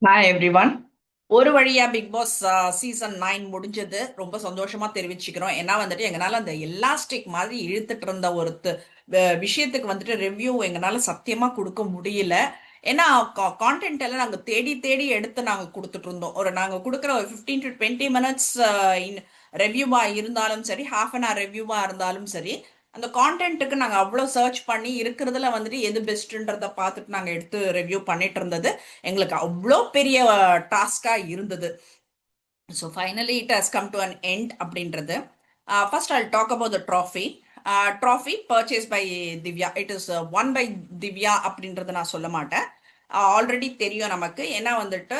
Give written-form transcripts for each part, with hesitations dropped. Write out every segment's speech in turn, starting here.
Hi everyone. ஒரு வழியா big Boss season 9 முடிஞ்சது. ரொம்ப சந்தோஷமா தெரிவிச்சுக்கிறோம். ஏன்னா வந்துட்டு எங்களால அந்த எலாஸ்டிக் மாதிரி இழுத்துட்டு இருந்த ஒரு விஷயத்துக்கு வந்துட்டு ரிவ்யூ எங்களால சத்தியமா கொடுக்க முடியல. ஏன்னா கான்டென்ட் எல்லாம் நாங்க தேடி தேடி எடுத்து நாங்க கொடுத்துட்டு இருந்தோம். நாங்க கொடுக்குற ஒரு 15 டு 20 மினிட்ஸ் ரெவ்யூவா இருந்தாலும் சரி, ஹாஃப் அன் ஹவர் ரெவ்யூவா இருந்தாலும் சரி, அந்த கான்டென்ட்டுக்கு நாங்க அவ்வளவு சர்ச் பண்ணி இருக்கிறதுல வந்துட்டு எது பெஸ்ட்ன்றத பார்த்துட்டு நாங்க எடுத்து ரிவ்யூ பண்ணிட்டு இருந்தது எங்களுக்கு அவ்வளோ பெரிய டாஸ்கா இருந்தது. So finally it has come to an end அப்படின்றது. First I'll talk about the trophy. Trophy purchase by Divya. It is won by Divya அப்படின்றத நான் சொல்ல மாட்டேன். ஆல்ரெடி தெரியும் நமக்கு. ஏன்னா வந்துட்டு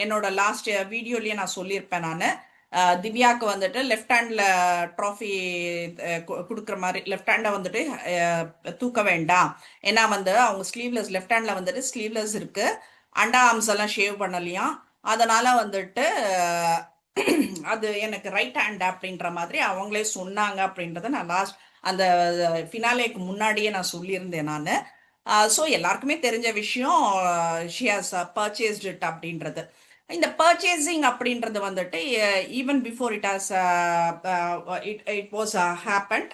என்னோட லாஸ்ட் வீடியோலயே நான் சொல்லியிருப்பேன். நான் திவ்யாவுக்கு வந்துட்டு லெஃப்ட் ஹேண்ட்ல ட்ராஃபி கொடுக்குற மாதிரி லெஃப்ட் ஹேண்டை வந்துட்டு தூக்க வேண்டாம். ஏன்னா வந்து அவங்க ஸ்லீவ்லெஸ் லெஃப்ட் ஹேண்ட்ல வந்துட்டு ஸ்லீவ்லெஸ் இருக்கு, அண்டா ஆர்ம்ஸ் எல்லாம் ஷேவ் பண்ணலையாம். அதனால வந்துட்டு அது எனக்கு ரைட் ஹேண்ட் அப்படின்ற மாதிரி அவங்களே சொன்னாங்க அப்படின்றத நான் லாஸ்ட் அந்த ஃபினாலேக்கு முன்னாடியே நான் சொல்லியிருந்தேன் நான். ஸோ எல்லாருக்குமே தெரிஞ்ச விஷயம், ஷி ஹாஸ் பர்ச்சேஸ்ட் இட் அப்படின்றது. இந்த பர்ச்சேசிங் அப்படின்றது வந்துட்டு even before it has it it was happened.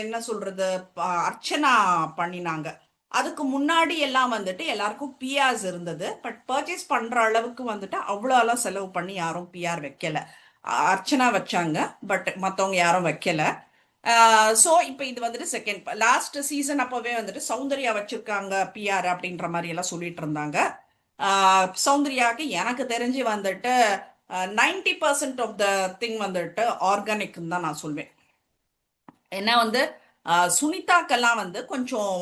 என்ன சொல்றது, அர்ச்சனா பண்ணினாங்க. அதுக்கு முன்னாடி எல்லாம் வந்துட்டு எல்லாருக்கும் பிஆர்ஸ் இருந்தது. பட் பர்ச்சேஸ் பண்ற அளவுக்கு வந்துட்டு அவ்வளோலாம் செலவு பண்ணி யாரும் பிஆர் வைக்கல. அர்ச்சனா வச்சாங்க, பட் மற்றவங்க யாரும் வைக்கல. ஸோ இப்போ இது வந்துட்டு செகண்ட் லாஸ்ட் சீசன் அப்பவே வந்துட்டு சௌந்தர்யா வச்சிருக்காங்க பிஆர் அப்படின்ற மாதிரி எல்லாம் சொல்லிட்டு இருந்தாங்க. சௌந்தர்யாவுக்கு எனக்கு தெரிஞ்சு வந்துட்டு 90% ஆஃப் த திங் வந்துட்டு ஆர்கானிக்னு தான் நான் சொல்வேன். ஏன்னா வந்து சுனிதாக்கெல்லாம் வந்து கொஞ்சம்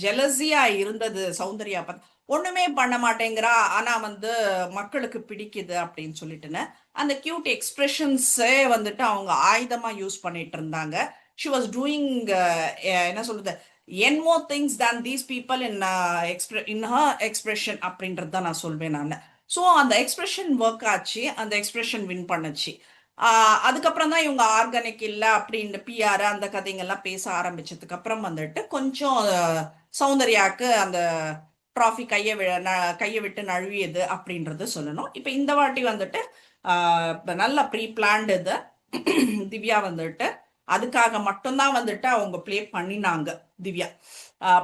ஜெலசியா இருந்தது சௌந்தர்யா பத்தி. ஒண்ணுமே பண்ண மாட்டேங்கிறா, ஆனா வந்து மக்களுக்கு பிடிக்குது அப்படின்னு சொல்லிட்டுன்னு அந்த கியூட் எக்ஸ்பிரஷன்ஸே வந்துட்டு அவங்க ஆயுதமா யூஸ் பண்ணிட்டு இருந்தாங்க. ஷி வாஸ் டூயிங் என்ன சொல்றது, என் more things than these people in her expression அப்படின்றது தான் நான் சொல்வேன் நான். ஸோ அந்த எக்ஸ்பிரஷன் ஒர்க் ஆச்சு, அந்த எக்ஸ்பிரஷன் வின் பண்ணுச்சு. அதுக்கப்புறம் தான் இவங்க ஆர்கானிக் இல்லை அப்படின்னு பிஆர் அந்த கதைங்கெல்லாம் பேச ஆரம்பிச்சதுக்கு அப்புறம் வந்துட்டு கொஞ்சம் சௌந்தர்யாக்கு அந்த ட்ராஃபி கையை விட்டு நழுவியது அப்படின்றது சொல்லணும். இப்போ இந்த வாட்டி வந்துட்டு நல்ல ப்ரீ பிளான்டு இது. திவ்யா வந்துட்டு அதுக்காக மட்டும்தான் வந்துட்டு அவங்க ப்ளே பண்ணினாங்க. திவ்யா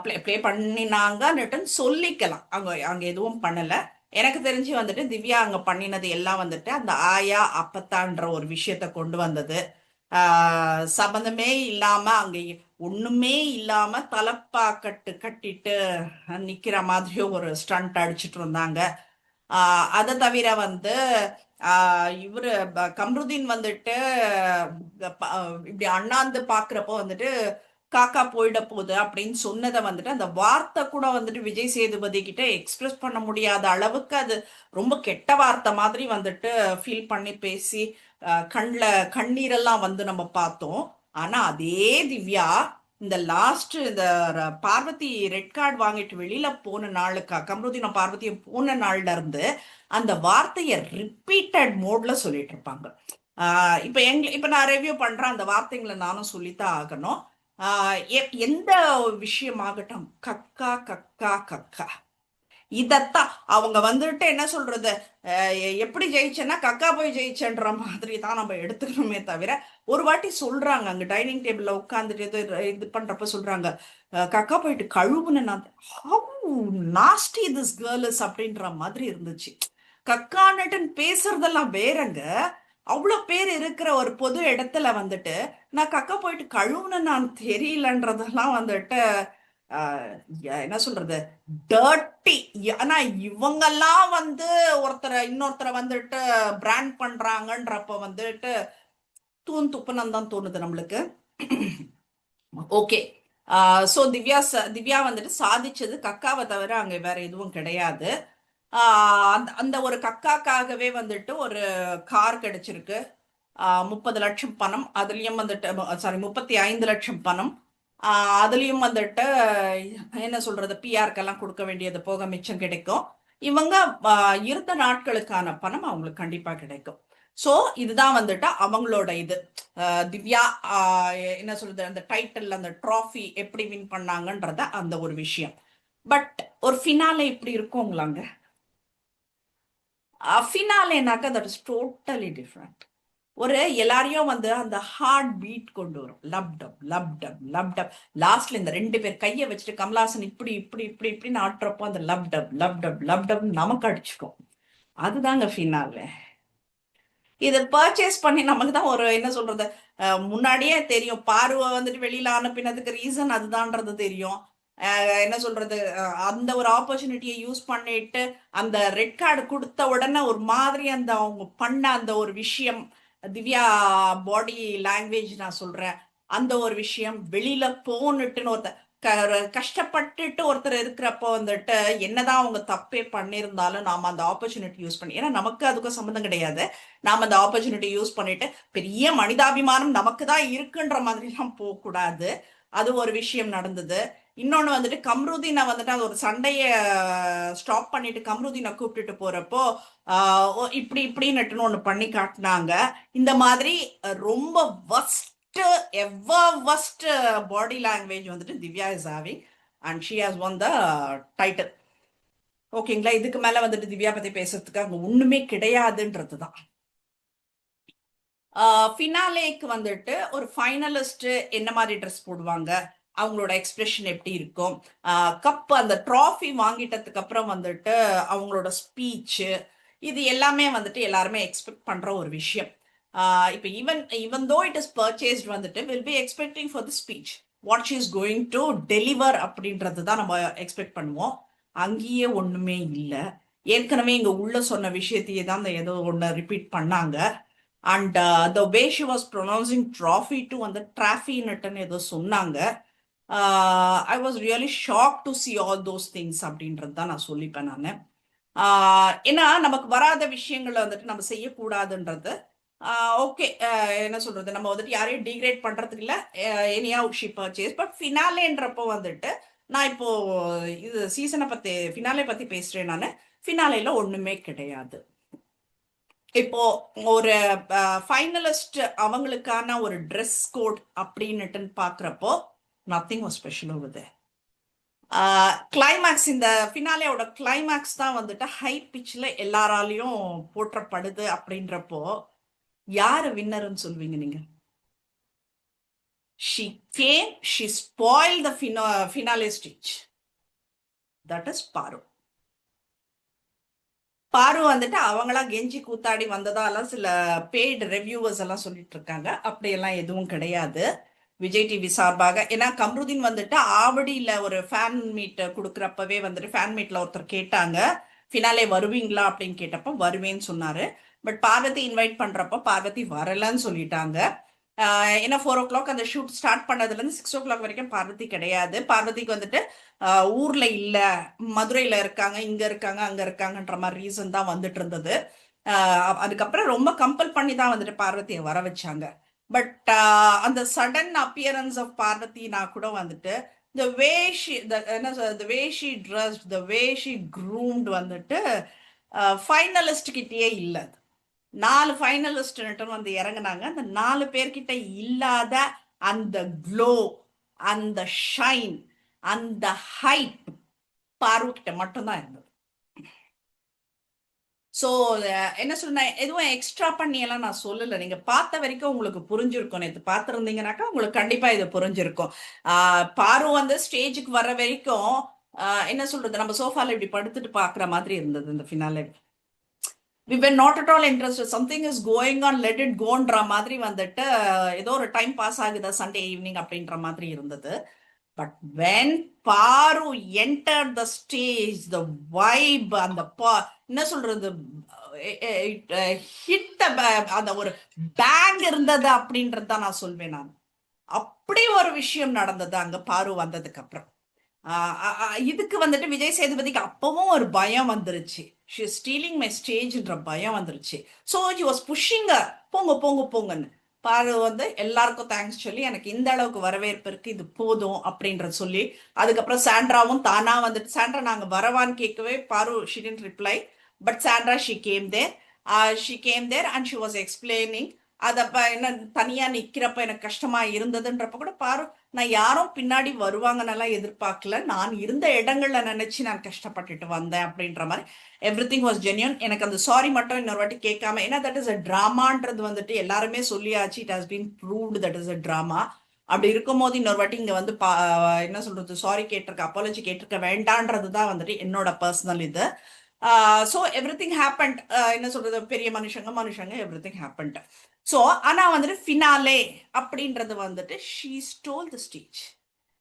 ப்ளே ப்ளே பண்ணினாங்கன்னுட்டு சொல்லிக்கலாம். அவங்க அங்க எதுவும் பண்ணல. எனக்கு தெரிஞ்சு வந்துட்டு திவ்யா அங்க பண்ணினது எல்லாம் வந்துட்டு அந்த ஆயா அப்பத்தான்ற ஒரு விஷயத்த கொண்டு வந்தது. சம்பந்தமே இல்லாம அங்க ஒண்ணுமே இல்லாம தலப்பா கட்டிட்டு நிக்கிற மாதிரியும் ஒரு ஸ்டண்ட் அடிச்சிட்டு இருந்தாங்க. அதை தவிர வந்து இவரு கம்ருதீன் வந்துட்டு இப்படி அண்ணாந்து பாக்குறப்போ வந்துட்டு காக்கா போயிட போகுது அப்படின்னு சொன்னதை வந்துட்டு அந்த வார்த்தை கூட வந்துட்டு விஜய் சேதுபதி கிட்ட எக்ஸ்பிரஸ் பண்ண முடியாத அளவுக்கு அது ரொம்ப கெட்ட வார்த்தை மாதிரி வந்துட்டு ஃபீல் பண்ணி பேசி கண்ணில் கண்ணீரெல்லாம் வந்து நம்ம பார்த்தோம். ஆனா அதே திவ்யா இந்த லாஸ்ட் இந்த பார்வதி ரெட் கார்டு வாங்கிட்டு வெளியில போன நாளுக்கா கம்ருதீன பார்வதியும் போன நாள்ல இருந்து அந்த வார்த்தையை ரிப்பீட்டட் மோட்ல சொல்லிட்டு இருப்பாங்க. இப்ப நான் ரிவ்யூ பண்றேன், அந்த வார்த்தைங்களை நானும் சொல்லித்தான் ஆகணும். எந்த விஷயமாகட்டும், கக்கா கக்கா கக்கா, இதத்தான் அவங்க வந்துட்டு என்ன சொல்றது, எப்படி ஜெயிச்சேன்னா கக்கா போய் ஜெயிச்சேன்ற மாதிரி தான் நம்ம எடுத்துக்கணுமே தவிர. ஒரு வாட்டி சொல்றாங்க அங்க டைனிங் டேபிள்ல உட்காந்துட்டு இது பண்றப்ப சொல்றாங்க, கக்கா போயிட்டு கழுவுன நான் how nasty this girl is அப்படின்ற மாதிரி இருந்துச்சு. கக்கானட்டுன்னு பேசுறதெல்லாம் வேறங்க. அவ்வளோ பேர் இருக்கிற ஒரு பொது இடத்துல வந்துட்டு நான் கக்கா போயிட்டு கழுவுன நான் தெரியலன்றதெல்லாம் வந்துட்டு என்ன சொல்றது, டர்ட்டி. ஆனா இவங்கெல்லாம் வந்து இன்னொருத்தரை வந்துட்டு பிராண்ட் பண்றாங்கன்றப்ப வந்துட்டு தூண் துப்புனம் தான் தோணுது நம்மளுக்கு. ஓகே. ஸோ திவ்யா வந்துட்டு சாதிச்சது கக்காவை தவிர அங்க வேற எதுவும் கிடையாது. அந்த அந்த ஒரு கக்காக்காகவே வந்துட்டு ஒரு கார் கிடைச்சிருக்கு. 30 லட்சம் பணம் அதுலயும் வந்துட்டு, சாரி 35 லட்சம் பணம். அதுலயும் வந்துட்டு என்ன சொல்றது, பிஆர்க்கெல்லாம் கொடுக்க வேண்டியது போக மிச்சம் கிடைக்கும். இவங்க இருந்த நாட்களுக்கான பணம் அவங்களுக்கு கண்டிப்பா கிடைக்கும். ஸோ இதுதான் வந்துட்டு அவங்களோட இது. திவ்யா என்ன சொல்றது, அந்த டைட்டில் அந்த ட்ராஃபி எப்படி வின் பண்ணாங்கன்றத அந்த ஒரு விஷயம். பட் ஒரு ஃபினாலே இப்படி இருக்குங்களாங்க. ஃபினாலேனாக்கா தட் இஸ் டோட்டலி டிஃப்ரெண்ட். ஒரு எல்லாரையும் வந்து அந்த ஹார்ட் பீட் கொண்டு வரும். Lub dub lub dub lub dub. லாஸ்ட்ல இந்த ரெண்டு பேர் கையை வச்சுட்டு கமலாசன் இப்படி இப்படி இப்படி இப்படின்னு ஆட்டுறப்போ அந்த lub dub lub dub lub dub நமக்கு அடிச்சுக்கும். அதுதாங்க ஃபினாலே. இதை பர்ச்சேஸ் பண்ணி நமக்கு தான் ஒரு என்ன சொல்றது, முன்னாடியே தெரியும். பார்வை வந்துட்டு வெளியில அனுப்பினதுக்கு ரீசன் அதுதான்றது தெரியும். என்ன சொல்றது, அந்த ஒரு ஆப்பர்ச்சுனிட்டியை யூஸ் பண்ணிட்டு அந்த ரெட் கார்டு கொடுத்த உடனே ஒரு மாதிரி அந்த அவங்க பண்ண அந்த ஒரு விஷயம், திவ்யா பாடி லாங்குவேஜ் நான் சொல்றேன், அந்த ஒரு விஷயம் வெளியில போனுட்டுன்னு ஒருத்தர் கஷ்டப்பட்டுட்டு ஒருத்தர் இருக்கிறப்போ வந்துட்டு என்னதான் அவங்க தப்பே பண்ணியிருந்தாலும் நாம அந்த ஆப்பர்ச்சுனிட்டி யூஸ் பண்ணி, ஏன்னா நமக்கு அதுக்கும் சம்மந்தம் கிடையாது, நாம அந்த ஆப்பர்ச்சுனிட்டி யூஸ் பண்ணிட்டு பெரிய மனிதாபிமானம் நமக்கு தான் இருக்குன்ற மாதிரிலாம் போகக்கூடாது. அது ஒரு விஷயம் நடந்தது. இன்னொன்னு வந்துட்டு கம்ருதீனை வந்துட்டு அது ஒரு சண்டைய ஸ்டாப் பண்ணிட்டு கம்ருதீனை கூப்பிட்டுட்டு போறப்போ இப்படி இப்படின்னுட்டுன்னு ஒண்ணு பண்ணி காட்டினாங்க. இந்த மாதிரி ரொம்ப வஸ்ட் எவர் வஸ்ட் பாடி லாங்குவேஜ் வந்துட்டு Divya is having and she has one the title. ஓகேங்களா? இதுக்கு மேல வந்துட்டு திவ்யா பத்தி பேசுறதுக்கு அங்க ஒண்ணுமே கிடையாதுன்றது தான். ஃபினாலேக்கு வந்துட்டு ஒரு ஃபைனலிஸ்ட் என்ன மாதிரி ட்ரெஸ் போடுவாங்க, அவங்களோட எக்ஸ்பிரஷன் எப்படி இருக்கும், கப் அந்த ட்ராஃபி வாங்கிட்டதுக்கு அப்புறம் வந்துட்டு அவங்களோட ஸ்பீச்சு, இது எல்லாமே வந்துட்டு எல்லாருமே எக்ஸ்பெக்ட் பண்ற ஒரு விஷயம். இப்போ even though it is purchased வந்துட்டு will be expecting for the speech, what she is going to deliver அப்படின்றது தான் நம்ம எக்ஸ்பெக்ட் பண்ணுவோம். அங்கேயே ஒண்ணுமே இல்லை. ஏற்கனவே இங்க உள்ள சொன்ன விஷயத்தையே தான் ஏதோ ஒன்று ரிப்பீட் பண்ணாங்க. And the way she was pronouncing trophy to அந்த ட்ராஃபின்னுட்டுன்னு ஏதோ சொன்னாங்க. I was really shock to C all those things அப்படின்றது தான் நான் சொல்லிப்பேன் நான். ஏன்னா நமக்கு வராத விஷயங்களை வந்துட்டு நம்ம செய்யக்கூடாதுன்றது. ஓகே, என்ன சொல்றது, நம்ம வந்துட்டு யாரையும் டிகிரேட் பண்றதுக்கு இல்லை, எனியா ஷி பர்ச்சேஸ். பட் ஃபினாலேன்றப்போ வந்துட்டு நான் இப்போ இது சீசனை பத்தி ஃபினாலே பத்தி பேசுறேன் நான். ஃபினாலேல ஒண்ணுமே கிடையாது. இப்போ ஒரு ஃபைனலிஸ்ட் அவங்களுக்கான ஒரு ட்ரெஸ் கோட் அப்படின்னுட்டு பாக்குறப்போ nothing was special over there. Climax, இந்த ஃபினாலேயோட கிளைமேக்ஸ் தான் வந்துட்டு ஹை பிச்சில் எல்லாராலையும் போற்றப்படுது. அப்படின்றப்போ யாரு வின்னர்னு சொல்வீங்க நீங்க? she came, she spoiled the finale stitch. That is பாரு. பாரு வந்துட்டு அவங்களா கெஞ்சி கூத்தாடி வந்ததாலாம் சில பெய்டு ரிவ்யூவர்ஸ் எல்லாம் சொல்லிட்டு இருக்காங்க. அப்படியெல்லாம் எதுவும் கிடையாது விஜய் டிவி சார்பாக. ஏன்னா கம்ருதீன் வந்துட்டு ஆவடியில ஒரு ஃபேன் மீட் கொடுக்குறப்பவே வந்துட்டு ஃபேன் மீட்ல ஒருத்தர் கேட்டாங்க ஃபினாலே வருவீங்களா அப்படின்னு கேட்டப்ப வருவேன்னு சொன்னாரு. பட் பார்வதி இன்வைட் பண்றப்ப பார்வதி வரலன்னு சொல்லிட்டாங்க. ஏன்னா 4 o'clock அந்த ஷூட் ஸ்டார்ட் பண்ணதுலேருந்து 6 o'clock வரைக்கும் பார்வதி கிடையாது. பார்வதிக்கு வந்துட்டு ஊர்ல இல்ல, மதுரையில இருக்காங்க, இங்க இருக்காங்க, அங்க இருக்காங்கன்ற மாதிரி ரீசன் தான் வந்துட்டு இருந்தது. அதுக்கப்புறம் ரொம்ப கம்பல் பண்ணி தான் வந்துட்டு பார்வதியை வர வச்சாங்க. பட் அந்த சடன் அப்பியரன்ஸ் ஆஃப் பார்வதினா கூட வந்துட்டு the way she the way she dressed, the way she groomed வந்துட்டு ஃபைனலிஸ்ட் கிட்டயே இல்லை. 4 ஃபைனலிஸ்ட் வந்து இறங்குனாங்க. அந்த 4 பேர்கிட்ட இல்லாத அந்த க்ளோ, அந்த ஷைன், அந்த ஹைப் பாரு கிட்ட மட்டும்தான் இருந்தது. ஸோ என்ன சொல்ல, எதுவும் எக்ஸ்ட்ரா பண்ணி எல்லாம் நான் சொல்லலை. நீங்க பார்த்த வரைக்கும் உங்களுக்கு புரிஞ்சிருக்கும். நேற்று பார்த்துருந்தீங்கன்னாக்கா உங்களுக்கு கண்டிப்பா இது புரிஞ்சிருக்கும். பாரு வந்து ஸ்டேஜுக்கு வர வரைக்கும் என்ன சொல்றது, நம்ம சோஃபால இப்படி படுத்துட்டு பாக்குற மாதிரி இருந்தது இந்த finale. we were not at all interested. Something is going on, let it go ன்ற மாதிரி வந்துட்டு ஏதோ ஒரு டைம் பாஸ் ஆகுதா சண்டே ஈவினிங் அப்படின்ற மாதிரி இருந்தது. பட் when பாரு entered the stage, the vibe, அந்த என்ன சொல்றது, ஹிட் அந்த ஒரு பேங் இருந்தது அப்படின்றது தான் நான் சொல்வேன் நான். அப்படி ஒரு விஷயம் நடந்தது அங்க பாரு வந்ததுக்கு அப்புறம். இதுக்கு வந்துட்டு விஜய் சேதுபதிக்கு அப்பவும் ஒரு பயம் வந்துருச்சு. ஷி இஸ் ஸ்டீலிங் மை ஸ்டேஜ்ன்ற பயம் வந்துருச்சு. ஸோ ஹி வாஸ் புஷிங் போங்க போங்க போங்கன்னு. பாரு வந்து எல்லாருக்கும் தேங்க்ஸ் சொல்லி எனக்கு இந்த அளவுக்கு வரவேற்பு இருக்கு, இது போதும் அப்படின்ற சொல்லி, அதுக்கப்புறம் சாண்ட்ராவும் தானா வந்துட்டு, சாண்ட்ரா நாங்க வரவான்னு கேட்கவே பாரு she didn't reply. But Sandra she came there and she was explaining. அதப்ப என்ன தனியா நிக்கிறப்ப எனக்கு கஷ்டமா இருந்ததுன்றப்ப கூட பாரு நான் யாரும் பின்னாடி வருவாங்கன்னெல்லாம் எதிர்பார்க்கல. நான் இருந்த இடங்கள்ல நினைச்சு நான் கஷ்டப்பட்டுட்டு வந்தேன் அப்படின்ற மாதிரி எவ்ரி திங் வாஸ் ஜென்யூன். எனக்கு அந்த சாரி மட்டும் இன்னொரு வாட்டி கேட்காம, ஏன்னா தட் இஸ் அ ட்ராமான்றது வந்துட்டு எல்லாருமே சொல்லியாச்சு. It has been proved that is a drama. அப்படி இருக்கும் போது இன்னொரு வாட்டி இங்க வந்து என்ன சொல்றது, சாரி கேட்டிருக்க, அப்பாலஜி கேட்டிருக்க வேண்டான்றது தான் வந்துட்டு என்னோட பர்சனல் இது. So every thing happened. என்ன சொல்றது, பெரிய மனுஷங்க மனுஷங்க எவ்ரி திங் ஹேப்பன்ட். ஸோ ஆனா வந்துட்டு ஃபினாலே அப்படின்றது வந்துட்டு she stole the stage,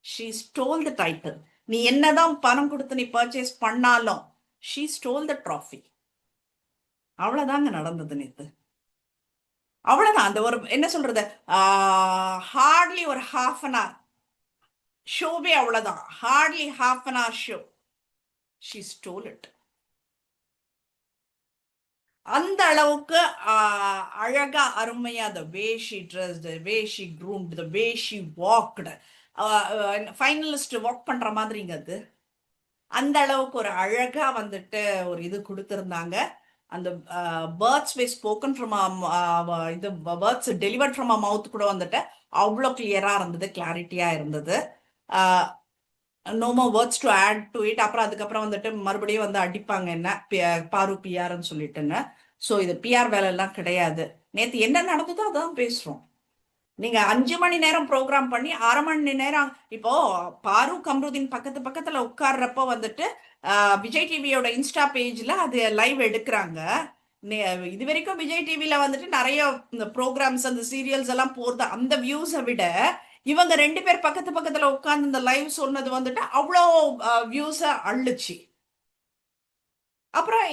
she stole the title. நீ என்னதான் பணம் கொடுத்து நீ பர்ச்சேஸ் பண்ணாலும் ஷீ ஸ்டோல் த ட்ராஃபி. அவ்வளவுதாங்க நடந்தது நேத்து. அவ்வளவுதான். அந்த ஒரு என்ன சொல்றது, ஹார்ட்லி ஒரு ஹாஃப் அன் ஹவர் ஷோவே, அவ்வளவுதான். Hardly half an hour show, she stole it. அந்த அளவுக்கு அழகா அருமையா the way she dress, the way she groomed, the way she walked, finalist walk பண்ற மாதிரிங்க அது. அந்த அளவுக்கு ஒரு அழகா வந்துட்டு ஒரு இது கொடுத்துருந்தாங்க. அந்த வேர்ட்ஸ் வே ஸ்போக்கன் ஃப்ரம் இது words delivered from a mouth கூட வந்துட்டு அவ்வளோ கிளியரா இருந்தது, கிளாரிட்டியா இருந்தது. No more words to add to it. அப்புறம் அதுக்கப்புறம் வந்துட்டு மறுபடியும் வந்து அடிப்பாங்க என்ன பாரு பிஆர்ன்னு சொல்லிட்டுன்னு. ஸோ இது பிஆர் வேலை எல்லாம் கிடையாது. நேற்று என்ன நடந்ததோ அதான் பேசுறோம். நீங்க 5 மணி நேரம் ப்ரோக்ராம் பண்ணி 1/2 மணி நேரம், இப்போ பாரு கம்ருதீன் பக்கத்து பக்கத்துல உட்கார்றப்போ வந்துட்டு விஜய் டிவியோட இன்ஸ்டா பேஜ்ல அது லைவ் எடுக்கிறாங்க. இது வரைக்கும் விஜய் டிவில வந்துட்டு நிறைய இந்த ப்ரோக்ராம்ஸ் அந்த சீரியல்ஸ் எல்லாம் போறது, அந்த வியூஸை விட இவங்க 2 பேர் பக்கத்து பக்கத்துல உட்கார்ந்து இந்த லைவ் சொன்னது வந்துட்டு அவ்வளோ வியூஸை அள்ளுச்சு. அப்புறம்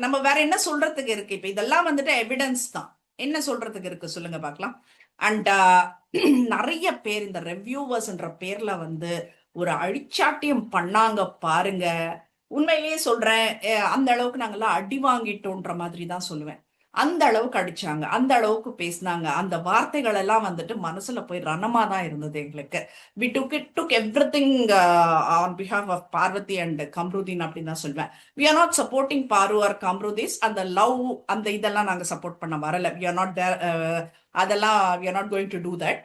நம்ம வேற என்ன சொல்றதுக்கு இருக்கு? இப்ப இதெல்லாம் வந்துட்டு எவிடன்ஸ் தான். என்ன சொல்றதுக்கு இருக்கு சொல்லுங்க பார்க்கலாம். அண்ட் நிறைய பேர் இந்த ரெவ்யூவர்ஸ்ன்ற பேர்ல வந்து ஒரு அழிச்சாட்டியம் பண்ணாங்க பாருங்க. உண்மையிலேயே சொல்றேன், அந்த அளவுக்கு நாங்கெல்லாம் அடி வாங்கிட்டோன்ற மாதிரி தான் சொல்லுவேன். அந்த அளவுக்கு அடிச்சாங்க, அந்த அளவுக்கு பேசினாங்க. அந்த வார்த்தைகள் எல்லாம் வந்துட்டு மனசுல போய் ரணமா தான் இருந்தது எங்களுக்கு. We took everything on behalf of Parvathi and Kamrudeen அப்படின்னு தான் சொல்வேன். We are not supporting Paru or கம்ருதீஸ். அந்த லவ் அந்த இதெல்லாம் நாங்க சப்போர்ட் பண்ண வரல. We are not there. அதெல்லாம் we are not going to do that.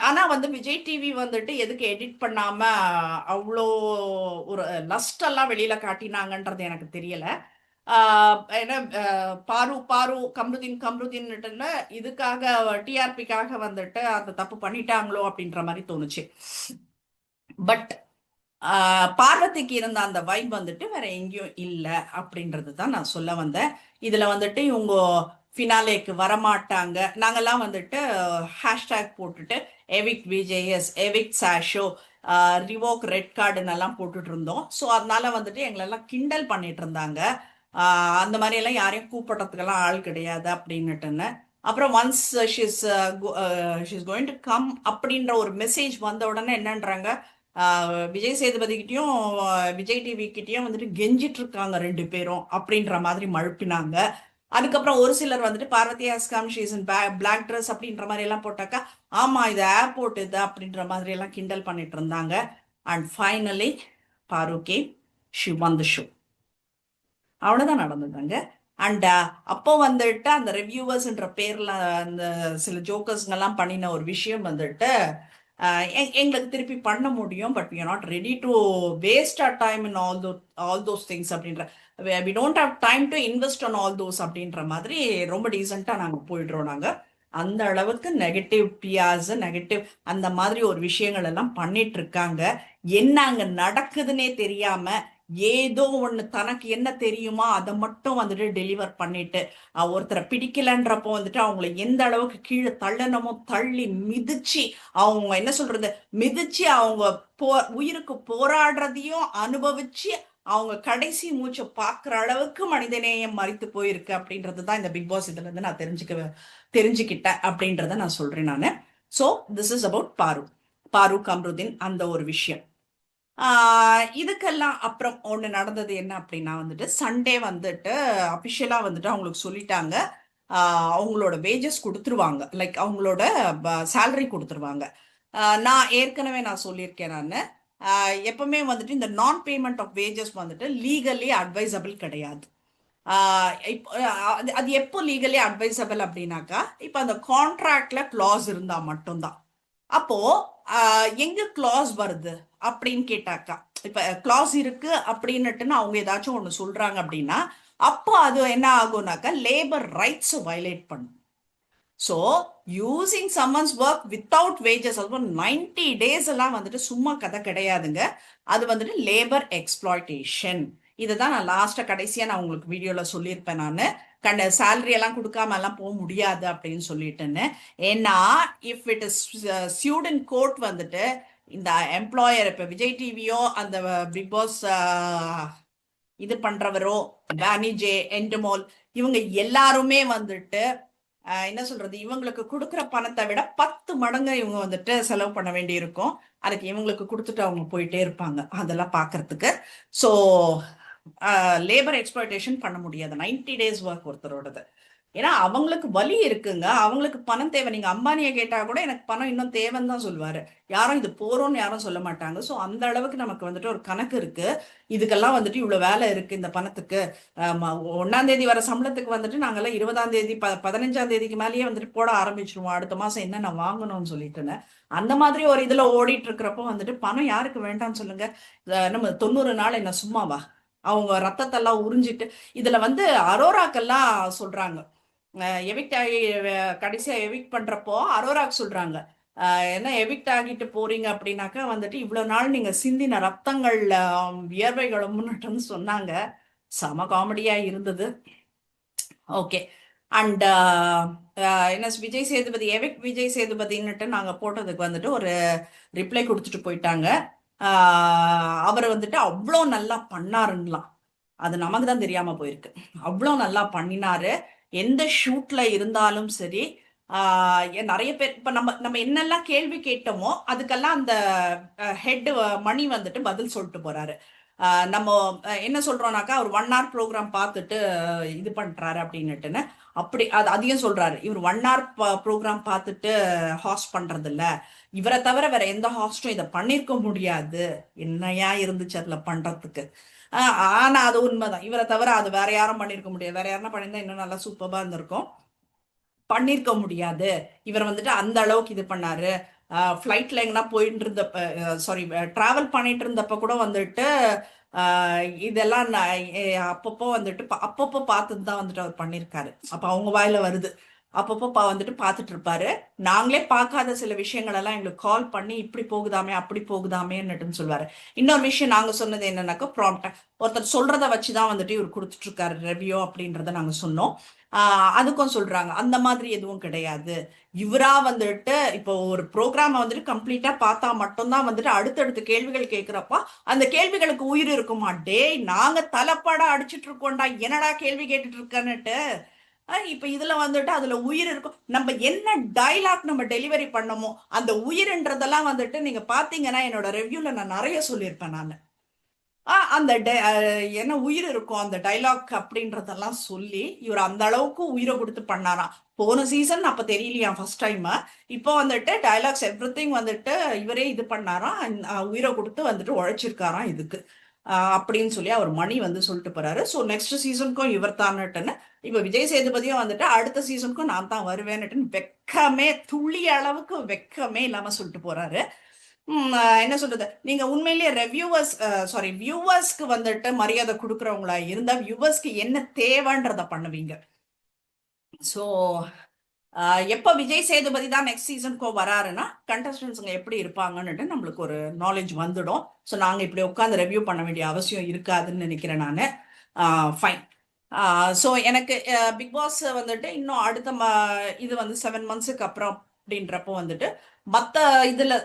ஆனா வந்து விஜய் டிவி வந்துட்டு எதுக்கு எடிட் பண்ணாம அவ்வளோ ஒரு லஸ்ட் எல்லாம் வெளியில காட்டினாங்கன்றது எனக்கு தெரியல. ஏன்னா பாரு பாரு கம்ருதீன் கம்ருதீன்னுட்டுன்னு இதுக்காக டிஆர்பிக்காக வந்துட்டு அந்த தப்பு பண்ணிட்டாங்களோ அப்படின்ற மாதிரி தோணுச்சு. பட் பார்வதிக்கு இருந்த அந்த வைப் வந்துட்டு வேற எங்கேயும் இல்லை அப்படின்றது தான் நான் சொல்ல வந்தேன். இதுல வந்துட்டு இவங்க ஃபினாலேக்கு வரமாட்டாங்க, நாங்கெல்லாம் வந்துட்டு ஹேஷ்டேக் போட்டுட்டு எவிக் விஜேஎஸ், எவிக் சாஷோ, ரிவோக் ரெட் கார்டுன்னு எல்லாம் போட்டுட்டு இருந்தோம். ஸோ அதனால வந்துட்டு எங்களெல்லாம் கிண்டல் பண்ணிட்டு இருந்தாங்க. அந்த மாதிரி எல்லாம் யாரையும் கூப்பிடுறதுக்கெல்லாம் ஆள் கிடையாது அப்படின்னுட்டுன்னு. அப்புறம் once she's going to come அப்படின்ற ஒரு மெசேஜ் வந்த உடனே என்னன்றாங்க, விஜய் சேதுபதி கிட்டயும் விஜய் டிவி கிட்டயும் வந்துட்டு கெஞ்சிட்டு இருக்காங்க 2 பேரும் அப்படின்ற மாதிரி மழுப்பினாங்க. அதுக்கப்புறம் ஒரு சிலர் வந்துட்டு Parvathy has come she's in black dress அப்படின்ற மாதிரி எல்லாம் போட்டாக்கா, ஆமா இது ஏர்போர்ட் இது அப்படின்ற மாதிரி எல்லாம் கிண்டல் பண்ணிட்டு இருந்தாங்க. அண்ட் ஃபைனலி பாரு game, she won the show. அவ்வளவுதான் நடந்ததுங்க. அண்ட் அப்போ வந்துட்டு அந்த ரிவ்யூவர்ஸ்ன்ற பேர்ல அந்த சில ஜோக்கர்ஸ்ங்கெல்லாம் பண்ணின ஒரு விஷயம் வந்துட்டு எங்களுக்கு திருப்பி பண்ண முடியும். But we are not ready to waste our time in all those things அப்படின்ற, we don't have time to invest on all those அப்படின்ற மாதிரி ரொம்ப டீசெண்டாக நாங்கள் போயிடுறோம். நாங்கள் அந்த அளவுக்கு நெகட்டிவ் பிஆர்ஸ், நெகட்டிவ் அந்த மாதிரி ஒரு விஷயங்கள் எல்லாம் பண்ணிட்டு இருக்காங்க. என்ன அங்க நடக்குதுன்னே தெரியாம ஏதோ ஒண்ணு தனக்கு என்ன தெரியுமா அதை மட்டும் வந்துட்டு டெலிவர் பண்ணிட்டு ஒருத்தரை பிடிக்கலன்றப்போ வந்துட்டு அவங்களை எந்த அளவுக்கு கீழே தள்ளனமோ தள்ளி மிதிச்சு, அவங்க என்ன சொல்றது, மிதிச்சு அவங்க உயிருக்கு போராடுறதையும் அனுபவிச்சு அவங்க கடைசி மூச்சை பார்க்குற அளவுக்கு மனிதநேயம் மறித்து போயிருக்கு அப்படின்றது இந்த பிக் பாஸ் இதுல இருந்து நான் தெரிஞ்சுக்கிட்டேன் அப்படின்றத நான் சொல்றேன் நான். ஸோ திஸ் இஸ் அபவுட் பாரு, பாரு கம்ருதீன் அந்த ஒரு விஷயம். இதுக்கெல்லாம் அப்புறம் ஒன்று நடந்தது என்ன அப்படின்னா வந்துட்டு சண்டே வந்துட்டு அபிஷியலா வந்துட்டு அவங்களுக்கு சொல்லிட்டாங்க, அவங்களோட வேஜஸ் கொடுத்துருவாங்க, லைக் அவங்களோட சேலரி கொடுத்துருவாங்க. நான் ஏற்கனவே நான் சொல்லியிருக்கேன், நான் எப்பவுமே வந்துட்டு இந்த நான் பேமெண்ட் ஆஃப் வேஜஸ் வந்துட்டு லீகலி அட்வைசபிள் கிடையாது. அது எப்போ லீகலி அட்வைசபிள் அப்படின்னாக்கா, இப்போ அந்த கான்ட்ராக்ட்ல கிளாஸ் இருந்தா மட்டும்தான். அப்போ எங்க கிளாஸ் வருது அப்படின்னு கேட்டாக்கா, இப்ப கிளாஸ் இருக்கு அப்படின்னுட்டுன்னு அவங்க ஏதாச்சும் ஒண்ணு சொல்றாங்க அப்படின்னா, அப்போ அது என்ன ஆகும்னாக்கா லேபர் ரைட்ஸ் வயலேட் பண்ணும். So using summons work without wages அதுவும் 90 டேஸ் எல்லாம் வந்துட்டு சும்மா கதை கிடையாதுங்க. அது வந்துட்டு லேபர் எக்ஸ்ப்ளாய்டேஷன். இதுதான் நான் லாஸ்டா கடைசியா நான் உங்களுக்கு வீடியோல சொல்லியிருப்பேன். நான் சேலரி எல்லாம் கொடுக்காம எல்லாம் போக முடியாது அப்படின்னு சொல்லிட்டுன்னு. ஏன்னா if it is student court வந்துட்டு இந்த எம்ப்ளாயர் இப்ப விஜய் டிவியோ அந்த பிக் பாஸ் இது பண்றவரோ வாணிஜே என்டமோல் இவங்க எல்லாருமே வந்துட்டு என்ன சொல்றது, இவங்களுக்கு கொடுக்குற பணத்தை விட 10 மடங்கு இவங்க வந்துட்டு செலவு பண்ண வேண்டி இருக்கும். அதுக்கு இவங்களுக்கு கொடுத்துட்டு அவங்க போயிட்டே இருப்பாங்க அதெல்லாம் பாக்குறதுக்கு. ஸோ லேபர் எக்ஸ்ப்ளாய்டேஷன் பண்ண முடியாது 90 டேஸ் ஒர்க் ஒருத்தரோடது. ஏன்னா அவங்களுக்கு வலி இருக்குங்க, அவங்களுக்கு பணம் தேவை. நீங்க அம்பானியை கேட்டா கூட எனக்கு பணம் இன்னும் தேவைன்னு தான் சொல்லுவாரு. யாரும் இது போறோம்னு யாரும் சொல்ல மாட்டாங்க. ஸோ அந்த அளவுக்கு நமக்கு வந்துட்டு ஒரு கணக்கு இருக்கு. இதுக்கெல்லாம் வந்துட்டு இவ்வளவு வேலை இருக்கு இந்த பணத்துக்கு. 1ஆம் தேதி வர சம்பளத்துக்கு வந்துட்டு நாங்கெல்லாம் 20ஆம் தேதி 15ஆம் தேதிக்கு மேலேயே வந்துட்டு போட ஆரம்பிச்சிருவோம், அடுத்த மாசம் என்னென்ன வாங்கணும்னு சொல்லிட்டுன்னு. அந்த மாதிரி ஒரு இதுல ஓடிட்டு இருக்கிறப்போ வந்துட்டு பணம் யாருக்கு வேண்டாம்னு சொல்லுங்க. நம்ம 90 நாள் என்ன சும்மாவா? அவங்க ரத்தத்தெல்லாம் உறிஞ்சிட்டு இதுல வந்து அரோராக்கெல்லாம் சொல்றாங்க, எவிக்ட் ஆகி கடைசியா எவிக்ட் பண்றப்போ அரோராக் சொல்றாங்க, என்ன எவிக்ட் ஆகிட்டு போறீங்க அப்படின்னாக்கா வந்துட்டு இவ்வளவு நாள் நீங்க சிந்தின ரத்தங்கள்ல வியர்வைகளும் சொன்னாங்க. செம காமெடியா இருந்தது. ஓகே. அண்ட் என்ன விஜய் சேதுபதி எவிக் விஜய் சேதுபதின்னுட்டு நாங்க போட்டதுக்கு வந்துட்டு ஒரு ரிப்ளை கொடுத்துட்டு போயிட்டாங்க. அவர் வந்துட்டு அவ்வளோ நல்லா பண்ணாருங்களாம். அது நமக்கு தான் தெரியாம போயிருக்கு. அவ்வளோ நல்லா பண்ணினாரு. எந்த ஷூட்ல இருந்தாலும் சரி. நிறைய பேர் இப்ப நம்ம நம்ம என்னெல்லாம் கேள்வி கேட்டோமோ அதுக்கெல்லாம் அந்த ஹெட் மணி வந்துட்டு பதில் சொல்லிட்டு போறாரு. நம்ம என்ன சொல்றோம்னாக்கா அவர் 1 hour ப்ரோக்ராம் பார்த்துட்டு இது பண்றாரு அப்படின்னுட்டுன்னு. அப்படி அது அதையும் சொல்றாரு, இவர் 1 hour ப்ரோக்ராம் பார்த்துட்டு ஹாஸ்ட் பண்றது இல்ல, இவரை தவிர வேற எந்த ஹாஸ்டும் இதை பண்ணிருக்க முடியாது. என்னையா இருந்துச்சு அதுல பண்றதுக்கு. ஆனா அது உண்மைதான், இவரை தவிர அது வேற யாரும் பண்ணிருக்க முடியாது. வேற யாரும் பண்ணியிருந்தா இன்னும் நல்லா சூப்பரா இருந்திருக்கும். பண்ணிருக்க முடியாது. இவர் வந்துட்டு அந்த அளவுக்கு இது பண்ணாரு. ஃப்ளைட்ல எங்கன்னா போயிட்டு இருந்தப்ப, சாரி டிராவல் பண்ணிட்டு இருந்தப்ப கூட வந்துட்டு இதெல்லாம் அப்பப்போ வந்துட்டு அப்பப்போ பார்த்துட்டு தான் வந்துட்டு அவர் பண்ணியிருக்காரு. அப்ப அவங்க வாயில வருது. அப்பப்போ வந்துட்டு பார்த்துட்டு இருப்பாரு. நாங்களே பார்க்காத சில விஷயங்கள் எல்லாம் எங்களுக்கு கால் பண்ணி இப்படி போகுதாமே அப்படி போகுதாமேன்னுட்டுன்னு சொல்லுவாரு. இன்னொரு விஷயம் நாங்க சொன்னது என்னன்னாக்கா, ப்ராம்ப்டா ஒருத்தர் சொல்றதை வச்சுதான் வந்துட்டு இவர் கொடுத்துட்டு இருக்காரு ரெவ்யூ அப்படின்றத நாங்க சொன்னோம். அதுக்கும் சொல்றாங்க அந்த மாதிரி எதுவும் கிடையாது. இவரா வந்துட்டு இப்போ ஒரு ப்ரோக்ராம வந்துட்டு கம்ப்ளீட்டா பார்த்தா மட்டும்தான் வந்துட்டு அடுத்தடுத்த கேள்விகள் கேட்கிறப்ப அந்த கேள்விகளுக்கு உயிர் இருக்குமா? டேய் நாங்க தலைப்பாடா அடிச்சுட்டு இருக்கோம்டா, என்னடா கேள்வி கேட்டுட்டு இருக்கன்னுட்டு. இப்ப இதுல வந்துட்டு அதுல உயிர் இருக்கும். நம்ம என்ன டைலாக் நம்ம டெலிவரி பண்ணமோ அந்த உயிர்ன்றதெல்லாம் வந்துட்டு நீங்க பாத்தீங்கன்னா என்னோட ரிவ்யூல நான் நிறைய சொல்லியிருப்பேன் நான். அந்த என்ன உயிர் இருக்கும் அந்த டைலாக் அப்படின்றதெல்லாம் சொல்லி இவர் அந்த அளவுக்கு உயிரை கொடுத்து பண்ணாராம். போன சீசன் அப்ப தெரியலையா ஃபர்ஸ்ட் டைம். இப்போ வந்துட்டு டைலாக்ஸ் எவ்ரி திங் வந்துட்டு இவரே இது பண்ணாராம். உயிரை கொடுத்து வந்துட்டு உழைச்சிருக்காராம் இதுக்கு. அப்படின்னு சொல்லி அவர் மணி வந்து சொல்லிட்டு போறாரு. ஸோ நெக்ஸ்ட் சீசனுக்கும் இவர் தான்ட்டுன்னு. இப்ப விஜய் சேதுபதியும் வந்துட்டு அடுத்த சீசனுக்கும் நான் தான் வருவேன்னுட்டுன்னு வெக்கமே துளி அளவுக்கு வெக்கமே இல்லாம சொல்லிட்டு போறாரு. என்ன சொல்றது, நீங்க உண்மையிலேயே ரெவ்யூவர்ஸ் சாரி வியூவர்ஸ்க்கு வந்துட்டு மரியாதை கொடுக்குறவங்களா இருந்தா வியூவர்ஸ்க்கு என்ன தேவைன்றத பண்ணுவீங்க. ஸோ எப்போ விஜய் சேதுபதி தான் நெக்ஸ்ட் சீசனுக்கோ வராருன்னா கண்டஸ்டன்ஸுங்க எப்படி இருப்பாங்கன்னுட்டு நம்மளுக்கு ஒரு நாலேஜ் வந்துடும். ஸோ நாங்கள் இப்படி உட்காந்து ரெவ்யூ பண்ண வேண்டிய அவசியம் இருக்காதுன்னு நினைக்கிறேன் நான். ஃபைன். ஸோ எனக்கு பிக் பாஸ் வந்துட்டு இன்னும் அடுத்த இது வந்து 7 monthsக்கு அப்புறம் அப்படின்றப்போ வந்துட்டு மற்ற இதுல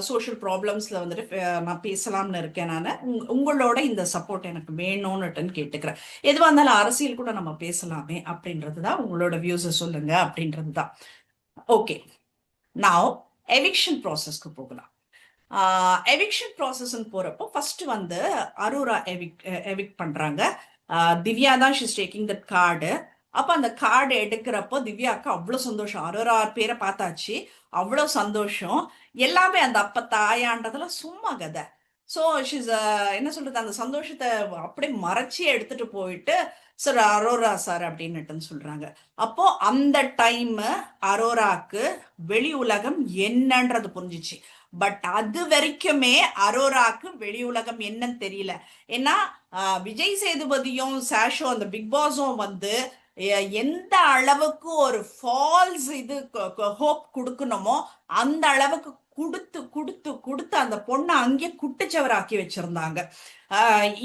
சோஷியல் ப்ராப்ளம்ஸ்ல வந்துட்டு நான் பேசலாம்னு இருக்கேன் நான். உங்களோட இந்த சப்போர்ட் எனக்கு வேணும்னுட்டுன்னு கேட்டுக்கிறேன். எதுவாக இருந்தாலும் அரசியல் கூட நம்ம பேசலாமே அப்படின்றது தான். உங்களோட வியூஸை சொல்லுங்க அப்படின்றது தான். ஓகே, நான் எவிக்ஷன் ப்ராசஸ்க்கு போகலாம். எவிக்ஷன் ப்ராசஸ்ன்னு போறப்போ ஃபர்ஸ்ட் வந்து அரோரா எவிக்ட் பண்றாங்க. திவ்யா தான் ஷிஸ் டேக்கிங் தட் கார்டு. அப்ப அந்த கார்டு எடுக்கிறப்போ திவ்யாவுக்கு அவ்வளவு சந்தோஷம். அரோரா பேரை பார்த்தாச்சு, அவ்வளவு சந்தோஷம். எல்லாமே அந்த அப்ப தாயான்றதுல சும்மா கதை. ஸோ ஷிஸ் என்ன சொல்றது, அந்த சந்தோஷத்தை அப்படியே மறைச்சி எடுத்துட்டு போயிட்டு சார் அரோரா சார் அப்படின்னுட்டுன்னு சொல்றாங்க. அப்போ அந்த டைம் அரோராக்கு வெளி உலகம் என்னன்றது புரிஞ்சிச்சு. பட் அது வரைக்குமே அரோராக்கு வெளி உலகம் என்னன்னு தெரியல. ஏன்னா விஜய் சேதுபதியும் சாஷோ அந்த பிக் பாஸும் வந்து எந்த அளவுக்கு ஒரு ஃபால்ஸ் இது ஹோப் கொடுக்கணுமோ அந்த அளவுக்கு கொடுத்து கொடுத்து கொடுத்து அந்த பொண்ணை அங்கே குட்டிச்சவராக்கி வச்சிருந்தாங்க.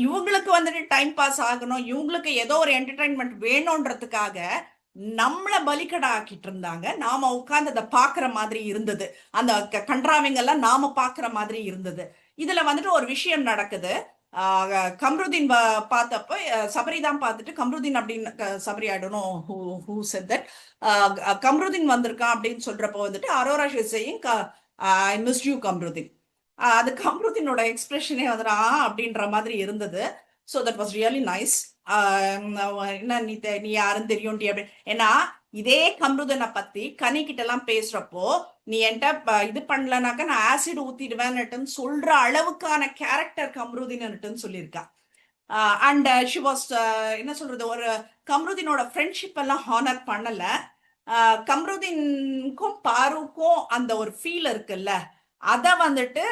இவங்களுக்கு வந்துட்டு டைம் பாஸ் ஆகணும், இவங்களுக்கு ஏதோ ஒரு என்டர்டைன்மெண்ட் வேணும்ன்றதுக்காக நம்மள பலிக்கடா ஆக்கிட்டு இருந்தாங்க. நாம உட்கார்ந்து அதை பாக்குற மாதிரி இருந்தது. அந்த கன்றாவிங்கெல்லாம் நாம பாக்குற மாதிரி இருந்தது. இதுல வந்துட்டு ஒரு விஷயம் நடக்குது. கம்ருதீன் பார்த்தப்ப சபரி தான் பார்த்துட்டு கம்ருதீன் அப்படின்னு சபரி ஆயிடணும் ஹூ செட் தட் கம்ருதீன் வந்திருக்கான் அப்படின்னு சொல்றப்போ வந்துட்டு அரோரா ஷிசையும் ஐ மிஸ் யூ கம்ருதீன். அது கம்ருதீனோட எக்ஸ்பிரஷனே வந்துட்டு அப்படின்ற மாதிரி இருந்தது. So that was really nice. என்ன நீ யாரும் தெரியும் அப்படி. ஏன்னா இதே கம்ருதனை பத்தி கனிக்கிட்ட எல்லாம் பேசுறப்போ நீ என்கிட்ட இது பண்ணலனாக்க நான் ஆசிட் ஊத்திடுவேன்னுட்டுன்னு சொல்ற அளவுக்கான கேரக்டர் கம்ருதீன்னுட்டுன்னு சொல்லியிருக்கா. அண்ட் ஷி வாஸ் என்ன சொல்றது, ஒரு கம்ருதீனோட ஃப்ரெண்ட்ஷிப் எல்லாம் ஹானர் பண்ணல. கம்ருதீனுக்கும் பாருக்கும் அந்த ஒரு ஃபீல் இருக்குல்ல, அதை வந்துட்டு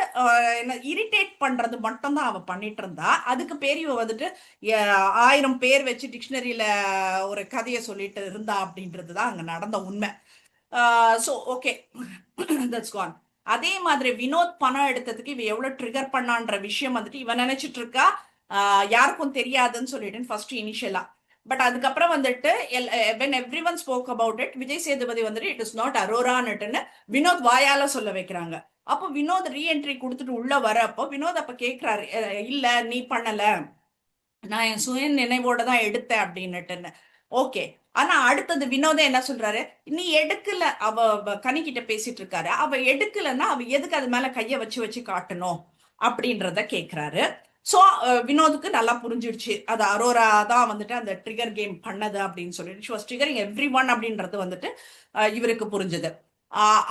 என்ன இரிட்டேட் பண்றது மட்டும் தான் அவ பண்ணிட்டு இருந்தா. அதுக்கு பேர் இவ வந்துட்டு 1000 பேர் வச்சு டிக்ஷனரியில ஒரு கதையை சொல்லிட்டு இருந்தா அப்படின்றது தான் அங்க நடந்த உண்மை. So okay, that's gone. அதே மாதிரி வினோத் பணம் எடுத்ததுக்கு இவ எவ்வளவு ட்ரிகர் பண்ணான்ற விஷயம் வந்துட்டு இவன் நினைச்சிட்டு இருக்கா யாருக்கும் தெரியாதுன்னு சொல்லிட்டு ஃபர்ஸ்ட் இனிஷியலா. பட் அதுக்கப்புறம் வந்துட்டு when everyone spoke about it, Vijay Sethupathi வந்துட்டு இட் இஸ் நாட் அரோரான்னுட்டுன்னு வினோத் வாயால சொல்ல வைக்கிறாங்க. அப்போ வினோத் ரீஎன்ட்ரி கொடுத்துட்டு உள்ள வர அப்போ வினோத் அப்ப கேட்கிறாரு, இல்ல நீ பண்ணல, நான் என் சுய நினைவோட தான் எடுத்தேன் அப்படின்னுட்டுன்னு. ஓகே, ஆனா அடுத்தது வினோதம் என்ன சொல்றாரு, நீ எடுக்கல, அவ கனிக்கிட்ட பேசிட்டு இருக்காரு, அவ எடுக்கலன்னா அவ எதுக்கு அது மேல கைய வச்சு வச்சு காட்டணும் அப்படின்றத கேக்குறாரு. ஸோ வினோதுக்கு நல்லா புரிஞ்சிடுச்சு அது அரோரா தான் வந்துட்டு அந்த ட்ரிகர் கேம் பண்ணது அப்படின்னு சொல்லிட்டு she was triggering every one அப்படின்றது வந்துட்டு இவருக்கு புரிஞ்சுது.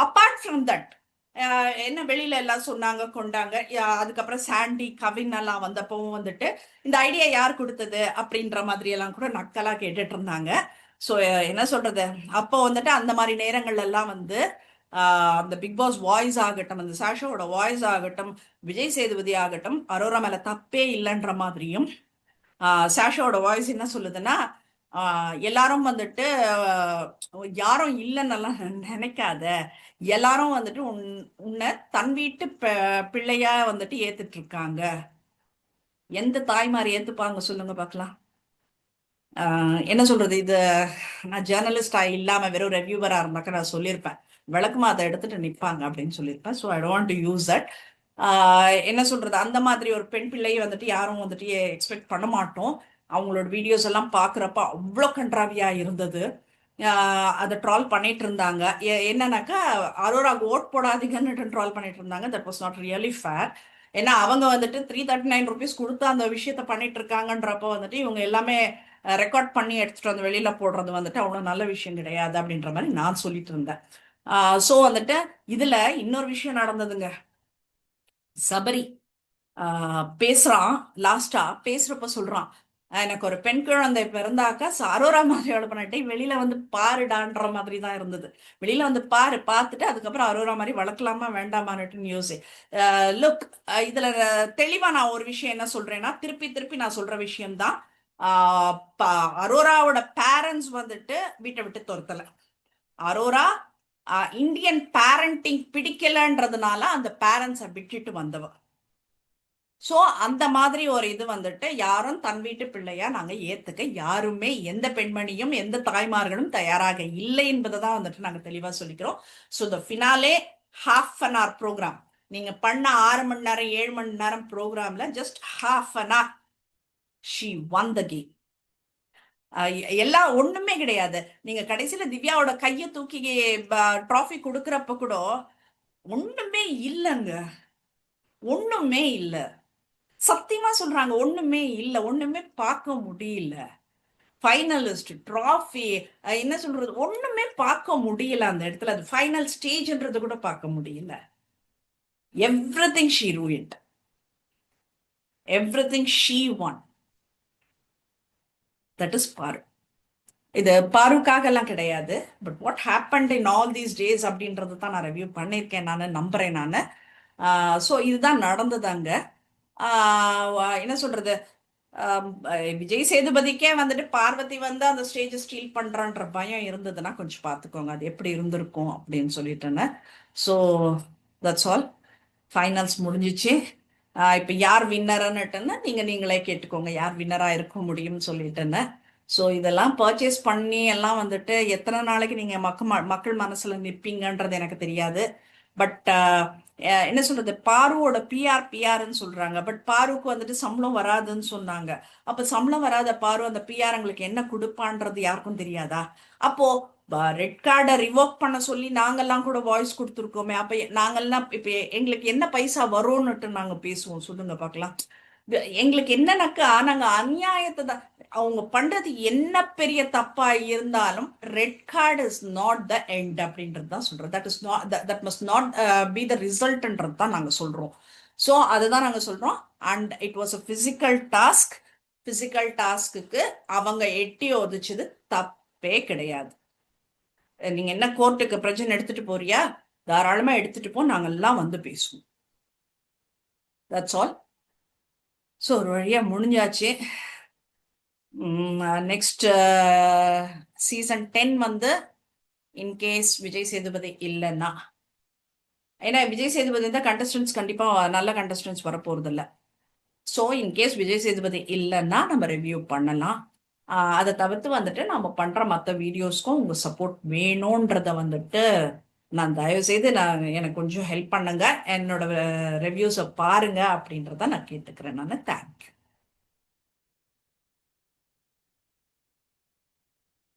அப்பார்ட் ஃப்ரம் தட் என்ன வெளியில எல்லாம் சொன்னாங்க கொண்டாங்க. அதுக்கப்புறம் சாண்டி கவின் எல்லாம் வந்தப்பவும் வந்துட்டு இந்த ஐடியா யார் கொடுத்தது அப்படின்ற மாதிரி எல்லாம் கூட நக்கலா கேட்டுட்டு இருந்தாங்க. ஸோ என்ன சொல்றது, அப்போ வந்துட்டு அந்த மாதிரி நேரங்கள்ல எல்லாம் வந்து அந்த பிக் பாஸ் வாய்ஸ் ஆகட்டும், அந்த சாஷோட வாய்ஸ் ஆகட்டும், விஜய் சேதுபதி ஆகட்டும், அரோரா மேல தப்பே இல்லைன்ற மாதிரியும் சாஷோட வாய்ஸ் என்ன சொல்லுதுன்னா, எல்லாரும் வந்துட்டு யாரும் இல்லைன்னெல்லாம் நினைக்காத, எல்லாரும் வந்துட்டு உன்னை தன் வீட்டு பிள்ளையா வந்துட்டு ஏத்துட்டு இருக்காங்க. எந்த தாய்மார் ஏத்துப்பாங்க சொல்லுங்க பார்க்கலாம். என்ன சொல்றது, இது நான் ஜேர்னலிஸ்டா இல்லாம வெறும் ரெவியூவரா இருந்தாக்க நான் சொல்லியிருப்பேன், விளக்குமா அதை எடுத்துட்டு நிற்பாங்க அப்படின்னு சொல்லியிருப்பேன். So I don't to use that. என்ன சொல்றது, அந்த மாதிரி ஒரு பெண் பிள்ளையை வந்துட்டு யாரும் வந்துட்டு எக்ஸ்பெக்ட் பண்ண மாட்டோம். அவங்களோட வீடியோஸ் எல்லாம் பார்க்குறப்ப அவ்வளோ கண்ட்ராவியா இருந்தது. அதை ட்ரால் பண்ணிட்டு இருந்தாங்க. என்னன்னாக்கா அரோராக்கு ஓட் போடாதீங்கன்னு ட்ரால் பண்ணிட்டு இருந்தாங்க. That was not really fair. ஏன்னா அவங்க வந்துட்டு 339 rupees கொடுத்து அந்த விஷயத்த பண்ணிட்டு இருக்காங்கன்றப்போ வந்துட்டு இவங்க எல்லாமே ரெக்கார்ட் பண்ணி எடுத்துட்டு வந்து வெளியில போடுறது வந்துட்டு அவ்வளோ நல்ல விஷயம் கிடையாது அப்படின்ற மாதிரி நான் சொல்லிட்டு இருந்தேன். ஸோ வந்துட்டு இதுல இன்னொரு விஷயம் நடந்ததுங்க. சபரி பேசுறான், லாஸ்டா பேசுறப்ப சொல்றான், எனக்கு ஒரு பெண் குழந்தை பிறந்தாக்கா அரோரா மாதிரி பண்ணிட்டு வெளியில வந்து பாருடான்ற மாதிரி தான் இருந்தது. வெளியில வந்து பாரு, பார்த்துட்டு அதுக்கப்புறம் அரோரா மாதிரி வளர்க்கலாமா வேண்டாமான்னு யோசி. லுக், இதுல தெளிவா நான் ஒரு விஷயம் என்ன சொல்றேன்னா, திருப்பி திருப்பி நான் சொல்ற விஷயம்தான். அரோராவோட பேரண்ட்ஸ் வந்துட்டு வீட்டை விட்டு துரத்தல. அரோரா இந்தியன் பேரண்டிங் பிடிக்கலன்றதுனால அந்த பேரண்ட்ஸை விட்டுட்டு வந்தவ. ஸோ அந்த மாதிரி ஒரு இது வந்துட்டு யாரும் தன் வீட்டு பிள்ளையா நாங்க ஏத்துக்க யாருமே எந்த பெண்மணியும் எந்த தாய்மார்களும் தயாராக இல்லை என்பதை தான் வந்துட்டு நாங்க தெளிவா சொல்லிக்கிறோம். So the finale ½ hour programme, நீங்க பண்ண 6 மணி நேரம் 7 மணி நேரம் ப்ரோக்ராம்ல just ½ hour she won the game. எல்லாம் ஒண்ணுமே கிடையாது. நீங்க கடைசியில திவ்யாவோட கையை தூக்கி ட்ராஃபி கொடுக்கறப்ப கூட ஒண்ணுமே இல்லைங்க, ஒண்ணுமே இல்லை. சத்தியமா சொல்றாங்க, ஒண்ணுமே இல்ல, ஒண்ணுமே பார்க்க முடியல. ஃபைனலிஸ்ட் ட்ராஃபி என்ன சொல்றது, ஒண்ணுமே பார்க்க முடியல அந்த இடத்துல. அது ஃபைனல் ஸ்டேஜ்ன்றது கூட பார்க்க முடியல. Everything she ruined, everything she won. That is Paru. இது பாருக்காக எல்லாம் கிடையாது, but what happened in all these days அப்படின்றது தான் நான் ரிவ்யூ பண்ணியிருக்கேன். நான் நம்புறேன். நான் ஸோ இதுதான் நடந்ததாங்க. என்ன சொல்றது, விஜய் சேதுபதிக்கே வந்துட்டு பார்வதி வந்து அந்த ஸ்டேஜ் ஸ்டீல் பண்றான்ற பயம் இருந்ததுன்னா கொஞ்சம் பார்த்துக்கோங்க அது எப்படி இருந்திருக்கும் அப்படின்னு சொல்லிட்டேன்னு. So that's all. ஃபைனல்ஸ் முடிஞ்சிச்சு. இப்போ யார் வின்னர்ன்னுட்டுன்னு நீங்களே கேட்டுக்கோங்க யார் வின்னராக இருக்க முடியும்னு சொல்லிட்டுன்னு. ஸோ இதெல்லாம் பர்ச்சேஸ் பண்ணி எல்லாம் வந்துட்டு எத்தனை நாளைக்கு நீங்கள் மக்கள் மனசில் நிற்பீங்கன்றது எனக்கு தெரியாது. பட் என்ன சொல்றது, பாருவோட பிஆர்னு சொல்றாங்க. பட் பாருக்கு வந்துட்டு சம்பளம் வராதுன்னு சொன்னாங்க. அப்ப சம்பளம் வராத பாரு அந்த பிஆர்ங்களுக்கு என்ன கொடுப்பான்றது யாருக்கும் தெரியாதா? அப்போ ரெட் கார்டை ரிவோக் பண்ண சொல்லி நாங்கெல்லாம் கூட வாய்ஸ் கொடுத்துருக்கோமே. அப்ப நாங்கெல்லாம் இப்ப எங்களுக்கு என்ன பைசா வரும்னுட்டு நாங்க பேசுவோம், சொல்லுங்க பார்க்கலாம். எங்களுக்கு என்னன்னாக்கா நாங்க அநியாயத்தை தான். அவங்க பண்றது என்ன பெரிய தப்பா இருந்தாலும் red card is not the end அப்படின்றது தான் சொல்றோம். That is not, that must not be the ரிசல்ட்ன்றது தான் நாங்க சொல்றோம். ஸோ அதுதான் நாங்க சொல்றோம். And it was a physical task. Physical டாஸ்க்கு அவங்க எட்டி ஒதிச்சது தப்பே கிடையாது. நீங்க என்ன கோர்ட்டுக்கு பிரச்சனை எடுத்துட்டு போறியா, தாராளமா எடுத்துட்டு போ, நாங்கெல்லாம் வந்து பேசுவோம். That's all. ஸோ ஒரு வழியா முடிஞ்சாச்சு. நெக்ஸ்ட் சீசன் 10 வந்து இன்கேஸ் விஜய் சேதுபதி இல்லைன்னா, ஏன்னா விஜய் சேதுபதி தான் கண்டஸ்டன்ஸ் கண்டிப்பா நல்ல கண்டஸ்டன்ஸ் வரப்போறது இல்லை. ஸோ இன்கேஸ் விஜய் சேதுபதி இல்லைன்னா நம்ம ரிவ்யூ பண்ணலாம். அதை தவிர்த்து வந்துட்டு நம்ம பண்ற மற்ற வீடியோஸ்க்கும் உங்க சப்போர்ட் வேணும்ன்றத வந்துட்டு நான் தயவு செய்து எனக்கு கொஞ்சம் ஹெல்ப் பண்ணுங்க, என்னோட ரிவ்யூஸை பாருங்க அப்படின்றத நான் கேட்டுக்கிறேன். நான் தேங்க்யூ.